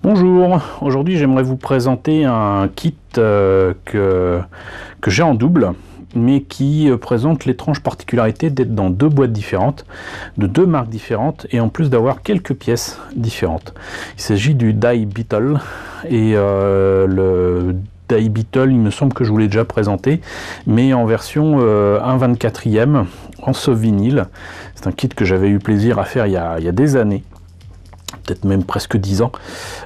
Bonjour, aujourd'hui j'aimerais vous présenter un kit que j'ai en double, mais qui présente l'étrange particularité d'être dans deux boîtes différentes, de deux marques différentes, et en plus d'avoir quelques pièces différentes. Il s'agit du Die Beetle, et le Die Beetle, il me semble que je vous l'ai déjà présenté, mais en version 1/24e, en soft vinyle. C'est un kit que j'avais eu plaisir à faire il y a des années, peut-être même presque 10 ans,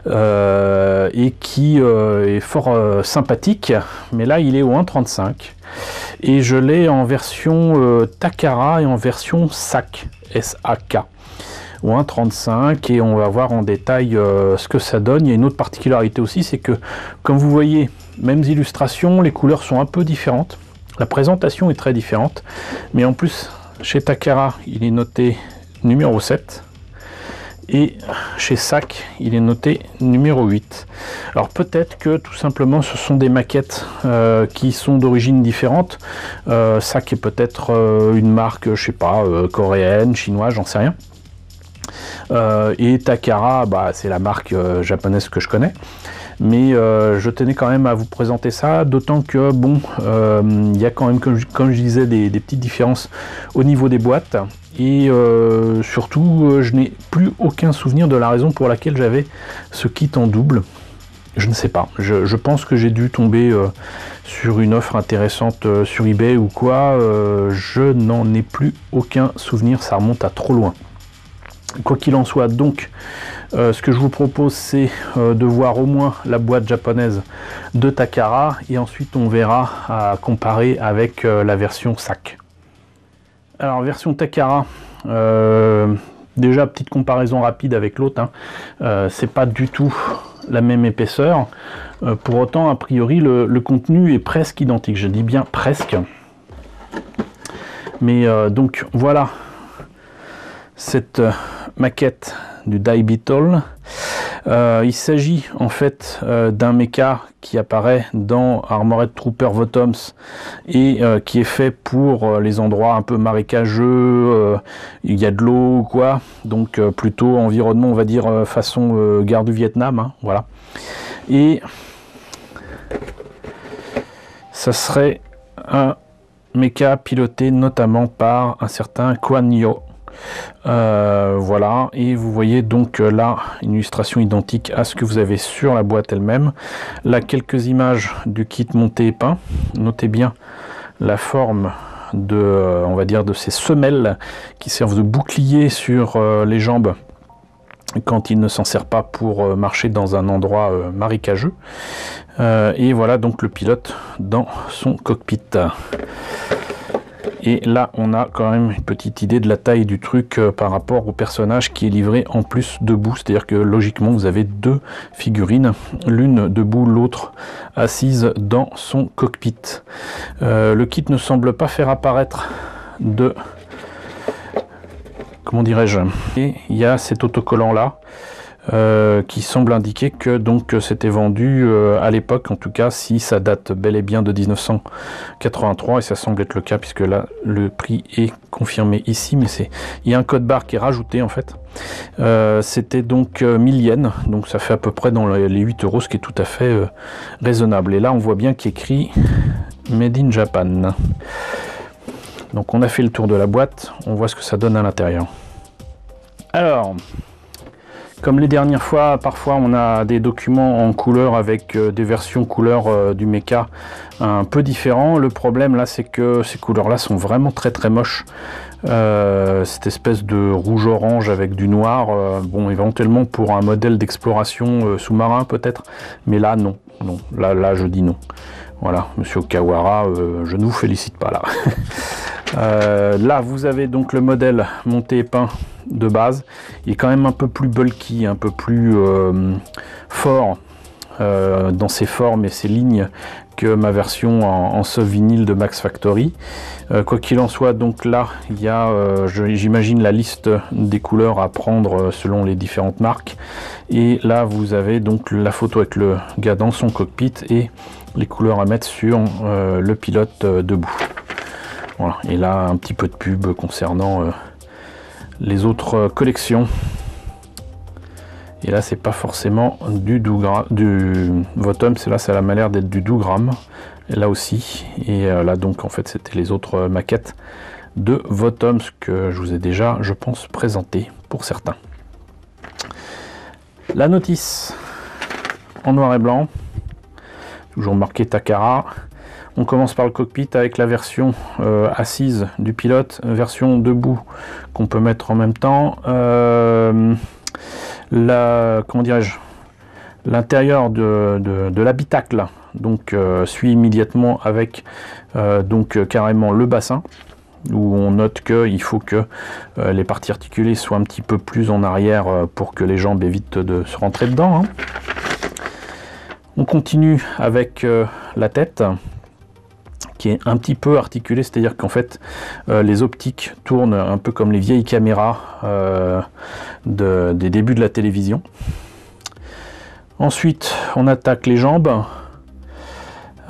et qui est fort sympathique, mais là il est au 1,35 et je l'ai en version Takara et en version SAK, S-A-K, au 1,35, et on va voir en détail ce que ça donne. Il y a une autre particularité aussi, c'est que comme vous voyez, mêmes illustrations, les couleurs sont un peu différentes, la présentation est très différente, mais en plus chez Takara il est noté numéro 7, et chez SAK il est noté numéro 8. Alors peut-être que tout simplement ce sont des maquettes qui sont d'origine différente. SAK est peut-être une marque, je sais pas, coréenne, chinoise, j'en sais rien. Et Takara, bah, c'est la marque japonaise que je connais. Mais je tenais quand même à vous présenter ça, d'autant que bon, il y a quand même, comme je disais, des petites différences au niveau des boîtes. Et surtout, je n'ai plus aucun souvenir de la raison pour laquelle j'avais ce kit en double. Je ne sais pas, je pense que j'ai dû tomber sur une offre intéressante sur eBay ou quoi. Je n'en ai plus aucun souvenir, ça remonte à trop loin. Quoi qu'il en soit, donc, ce que je vous propose, c'est de voir au moins la boîte japonaise de Takara, et ensuite on verra à comparer avec la version SAK. Alors, version Takara, déjà petite comparaison rapide avec l'autre, hein. C'est pas du tout la même épaisseur. Pour autant, a priori, le contenu est presque identique. Je dis bien presque. Mais donc voilà cette maquette du Die Beetle. Il s'agit en fait d'un mecha qui apparaît dans Armored Trooper Bottoms et qui est fait pour les endroits un peu marécageux, il y a de l'eau ou quoi, donc plutôt environnement, on va dire façon guerre du Vietnam, hein, voilà. Et ça serait un mecha piloté notamment par un certain Kwan Yo. Voilà, et vous voyez donc là une illustration identique à ce que vous avez sur la boîte elle-même. Là, quelques images du kit monté et peint. Notez bien la forme de, on va dire, de ces semelles qui servent de bouclier sur les jambes quand il ne s'en sert pas pour marcher dans un endroit marécageux. Et voilà donc le pilote dans son cockpit. Et là, on a quand même une petite idée de la taille du truc par rapport au personnage qui est livré en plus debout. C'est-à-dire que logiquement, vous avez deux figurines, l'une debout, l'autre assise dans son cockpit. Le kit ne semble pas faire apparaître de... Comment dirais-je? Et il y a cet autocollant là. Qui semble indiquer que donc c'était vendu à l'époque, en tout cas si ça date bel et bien de 1983, et ça semble être le cas puisque là le prix est confirmé ici, mais il y a un code barre qui est rajouté en fait. C'était donc 1000 yens, donc ça fait à peu près dans les 8 euros, ce qui est tout à fait raisonnable. Et là on voit bien qu'il est écrit Made in Japan. Donc on a fait le tour de la boîte, on voit ce que ça donne à l'intérieur. Alors, comme les dernières fois, parfois on a des documents en couleur avec des versions couleur du mecha un peu différents. Le problème là, c'est que ces couleurs là sont vraiment très moches. Cette espèce de rouge orange avec du noir, bon, éventuellement pour un modèle d'exploration sous-marin peut-être, mais là non, là je dis non. Voilà, monsieur Okawara, je ne vous félicite pas là. Là vous avez donc le modèle monté et peint de base. Il est quand même un peu plus bulky, un peu plus fort dans ses formes et ses lignes que ma version en soft vinyle de Max Factory. Quoi qu'il en soit, donc là il y a j'imagine la liste des couleurs à prendre selon les différentes marques, et là vous avez donc la photo avec le gars dans son cockpit et les couleurs à mettre sur le pilote debout. Voilà. Et là un petit peu de pub concernant les autres collections. Et là, c'est pas forcément du Votom, c'est là, ça a l'air d'être du Dougram. Et là aussi. Et là, donc, en fait, c'était les autres maquettes de Votom, ce que je vous ai déjà, je pense, présenté pour certains. La notice en noir et blanc, toujours marqué Takara. On commence par le cockpit avec la version assise du pilote, version debout qu'on peut mettre en même temps. Comment dirais-je, l'intérieur de l'habitacle donc suit immédiatement avec donc carrément le bassin, où on note qu'il faut que les parties articulées soient un petit peu plus en arrière pour que les jambes évitent de se rentrer dedans, hein. On continue avec la tête qui est un petit peu articulée, c'est-à-dire qu'en fait les optiques tournent un peu comme les vieilles caméras des débuts de la télévision. Ensuite on attaque les jambes,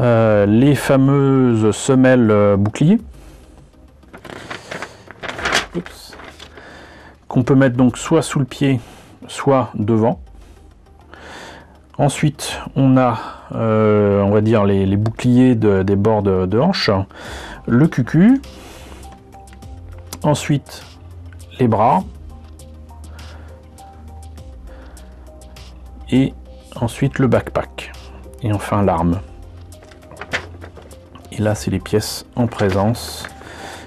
les fameuses semelles boucliers qu'on peut mettre donc soit sous le pied soit devant. Ensuite on a on va dire les boucliers des bords de hanche, le cucu, ensuite les bras et ensuite le backpack et enfin l'arme. Et là c'est les pièces en présence.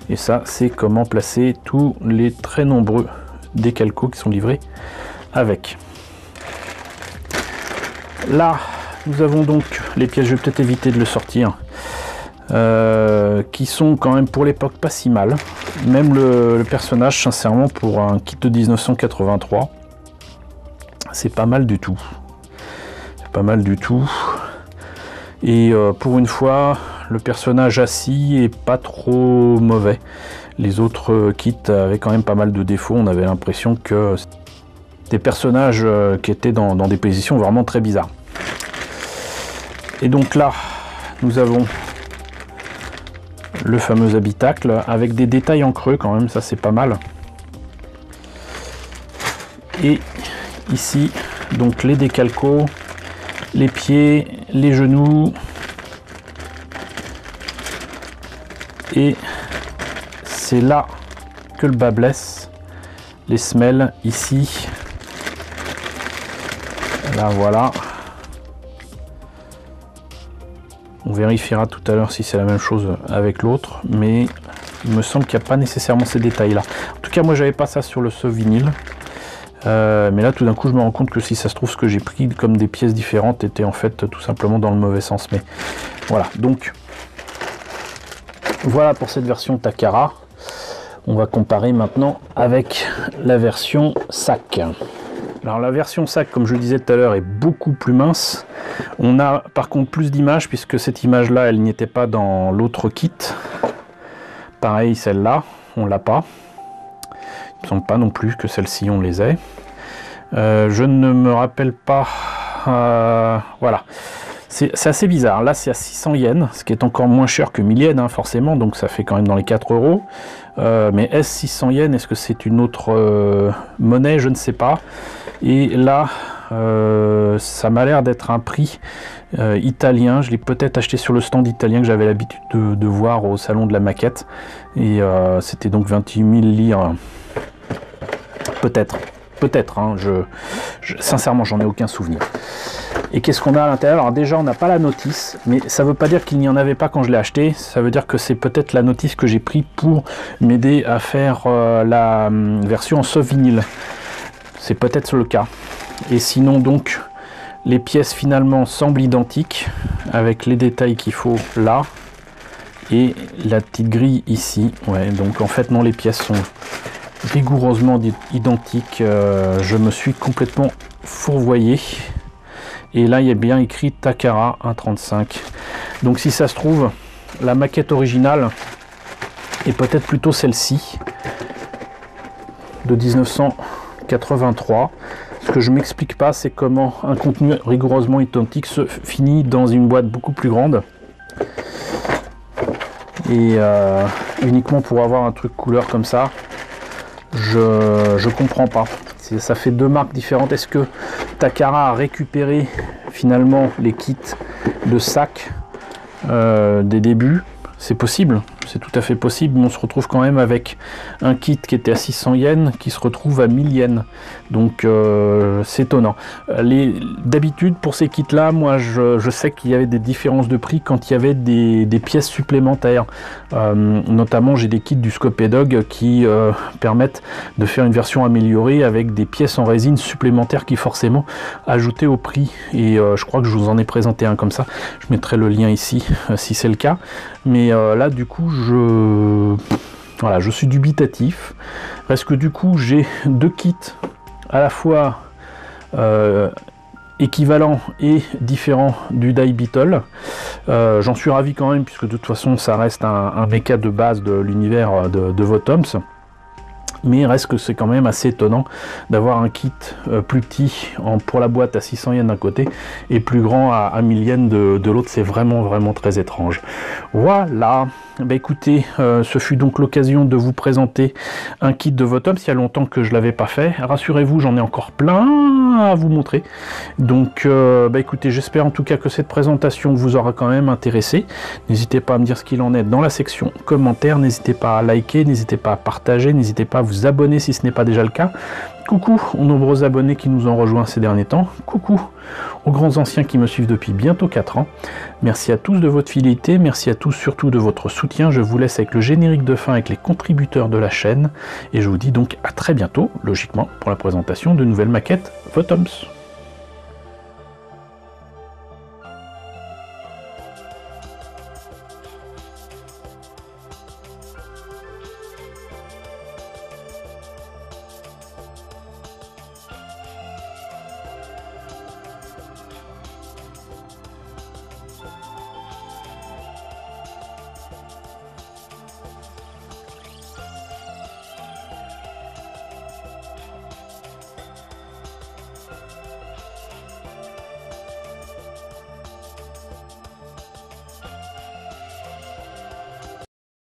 Et ça, c'est comment placer tous les très nombreux décalcos qui sont livrés avec. Là, nous avons donc les pièces, je vais peut-être éviter de le sortir, qui sont quand même pour l'époque pas si mal. Même le personnage, sincèrement, pour un kit de 1983, c'est pas mal du tout. C'est pas mal du tout. Et pour une fois, le personnage assis est pas trop mauvais. Les autres kits avaient quand même pas mal de défauts. On avait l'impression que des personnages qui étaient dans des positions vraiment très bizarres. Et donc là, nous avons le fameux habitacle avec des détails en creux quand même, ça c'est pas mal. Et ici, donc les décalcos, les pieds, les genoux. Et c'est là que le bas blesse, les semelles ici, là voilà. On vérifiera tout à l'heure si c'est la même chose avec l'autre, mais il me semble qu'il n'y a pas nécessairement ces détails là. En tout cas moi j'avais pas ça sur le soft vinyle, mais là tout d'un coup je me rends compte que si ça se trouve ce que j'ai pris comme des pièces différentes était en fait tout simplement dans le mauvais sens. Mais voilà, donc voilà pour cette version Takara. On va comparer maintenant avec la version sac. Alors la version sac, comme je le disais tout à l'heure, est beaucoup plus mince. On a par contre plus d'images puisque cette image là elle n'y était pas dans l'autre kit. Pareil celle-là, on l'a pas. Il ne semble pas non plus que celle-ci on les ait. Je ne me rappelle pas. Voilà. C'est assez bizarre. Là, c'est à 600 yens, ce qui est encore moins cher que 1000 yens, hein, forcément. Donc, ça fait quand même dans les 4 euros. Mais est-ce 600 yens? Est-ce que c'est une autre monnaie? Je ne sais pas. Et là, ça m'a l'air d'être un prix italien. Je l'ai peut-être acheté sur le stand italien que j'avais l'habitude de voir au salon de la maquette. Et c'était donc 28 000 lire. Peut-être. Peut-être, hein, sincèrement, j'en ai aucun souvenir. Et qu'est-ce qu'on a à l'intérieur? Alors déjà, on n'a pas la notice, mais ça ne veut pas dire qu'il n'y en avait pas quand je l'ai acheté. Ça veut dire que c'est peut-être la notice que j'ai pris pour m'aider à faire la version en soft vinyle. C'est peut-être le cas. Et sinon, donc, les pièces finalement semblent identiques, avec les détails qu'il faut là, et la petite grille ici. Ouais, donc en fait, non, les pièces sont rigoureusement identique. Je me suis complètement fourvoyé et là il y a bien écrit Takara 1.35. donc si ça se trouve la maquette originale est peut-être plutôt celle-ci de 1983. Ce que je m'explique pas, c'est comment un contenu rigoureusement identique se finit dans une boîte beaucoup plus grande et uniquement pour avoir un truc couleur comme ça. Je comprends pas. ça fait deux marques différentes. Est-ce que Takara a récupéré finalement les kits de sac des débuts? C'est possible, c'est tout à fait possible, mais on se retrouve quand même avec un kit qui était à 600 yens, qui se retrouve à 1000 yens. Donc c'est étonnant. D'habitude, pour ces kits-là, moi je sais qu'il y avait des différences de prix quand il y avait des pièces supplémentaires. Notamment, j'ai des kits du Scopedog qui permettent de faire une version améliorée avec des pièces en résine supplémentaires qui forcément ajoutaient au prix. Et je crois que je vous en ai présenté un comme ça. Je mettrai le lien ici si c'est le cas. Mais là, du coup, je suis dubitatif. Parce que du coup, j'ai deux kits à la fois équivalents et différents du Die Beetle. J'en suis ravi quand même, puisque de toute façon, ça reste un méca de base de l'univers de Votoms. Mais il reste que c'est quand même assez étonnant d'avoir un kit plus petit pour la boîte à 600 yens d'un côté et plus grand à 1000 yens de l'autre. C'est vraiment très étrange. Voilà, bah écoutez, ce fut donc l'occasion de vous présenter un kit de Votoms. Il y a longtemps que je ne l'avais pas fait. Rassurez-vous, j'en ai encore plein à vous montrer. Donc bah écoutez, j'espère en tout cas que cette présentation vous aura quand même intéressé. N'hésitez pas à me dire ce qu'il en est dans la section commentaires. N'hésitez pas à liker, n'hésitez pas à partager, n'hésitez pas à vous abonner si ce n'est pas déjà le cas. Coucou aux nombreux abonnés qui nous ont rejoints ces derniers temps. Coucou aux grands anciens qui me suivent depuis bientôt 4 ans. Merci à tous de votre fidélité, merci à tous surtout de votre soutien. Je vous laisse avec le générique de fin avec les contributeurs de la chaîne. Et je vous dis donc à très bientôt, logiquement, pour la présentation de nouvelles maquettes Votoms.